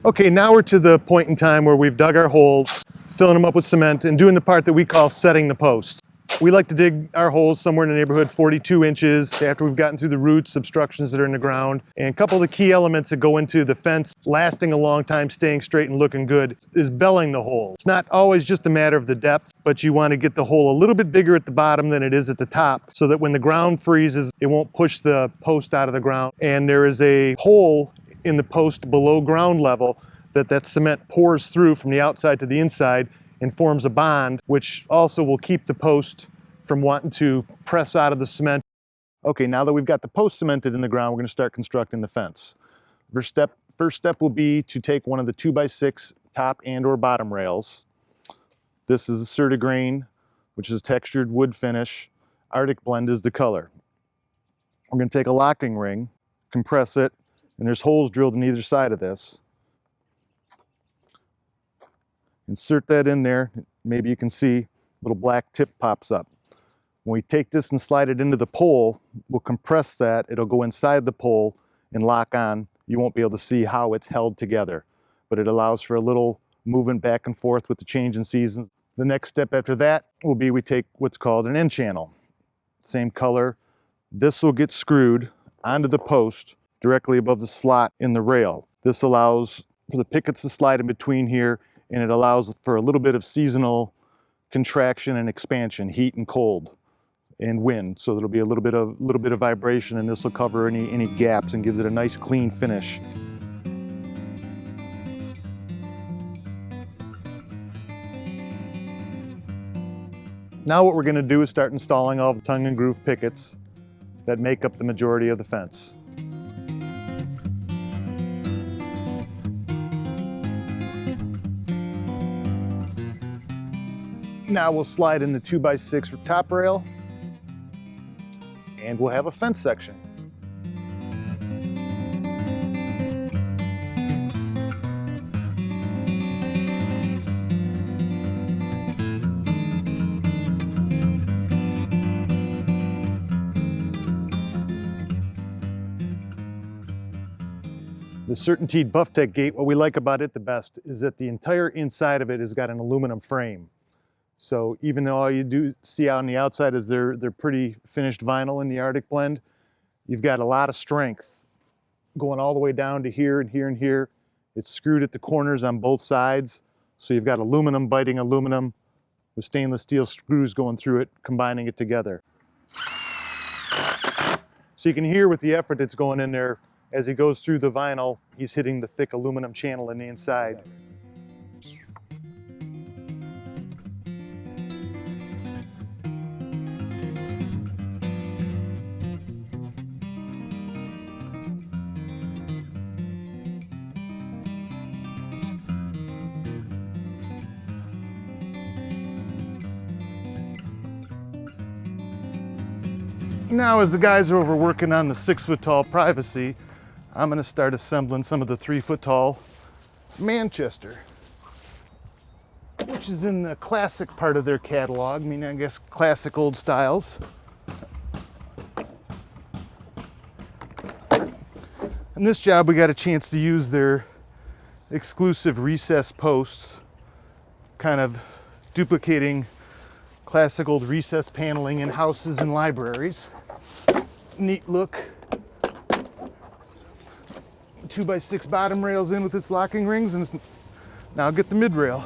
Okay, now we're to the point in time where we've dug our holes, filling them up with cement, and doing the part that we call setting the post. We like to dig our holes somewhere in the neighborhood 42 inches after we've gotten through the roots, obstructions that are in the ground. And a couple of the key elements that go into the fence lasting a long time, staying straight and looking good is belling the hole. It's not always just a matter of the depth, but you want to get the hole a little bit bigger at the bottom than it is at the top so that when the ground freezes, it won't push the post out of the ground. And there is a hole in the post below ground level that cement pours through from the outside to the inside and forms a bond, which also will keep the post from wanting to press out of the cement. Okay, now that we've got the post cemented in the ground, we're going to start constructing the fence. First step will be to take one of the 2x6 top and or bottom rails. This is a CertainTeed, which is a textured wood finish. Arctic blend is the color. We're going to take a locking ring, compress it, and there's holes drilled in either side of this. Insert that in there. Maybe you can see a little black tip pops up. When we take this and slide it into the pole, we'll compress that. It'll go inside the pole and lock on. You won't be able to see how it's held together, but it allows for a little movement back and forth with the change in seasons. The next step after that will be we take what's called an end channel. Same color. This will get screwed onto the post directly above the slot in the rail. This allows for the pickets to slide in between here, and it allows for a little bit of seasonal contraction and expansion, heat and cold and wind. So there'll be a little bit of vibration, and this will cover any gaps and gives it a nice clean finish. Now what we're going to do is start installing all the tongue and groove pickets that make up the majority of the fence. Now we'll slide in the 2x6 top rail, and we'll have a fence section. The CertainTeed Bufftech gate, what we like about it the best is that the entire inside of it has got an aluminum frame. So even though all you do see out on the outside is they're pretty finished vinyl in the Arctic blend, you've got a lot of strength going all the way down to here and here and here. It's screwed at the corners on both sides. So you've got aluminum biting aluminum with stainless steel screws going through it, combining it together. So you can hear with the effort that's going in there, as he goes through the vinyl, he's hitting the thick aluminum channel in the inside. Now as the guys are over working on the 6-foot-tall privacy, I'm going to start assembling some of the 3-foot-tall Manchester, which is in the classic part of their catalog. I mean, I guess classic old styles. In this job, we got a chance to use their exclusive recessed posts, kind of duplicating classic old recessed paneling in houses and libraries. Neat look. 2x6 bottom rails in with its locking rings, and now get the mid rail.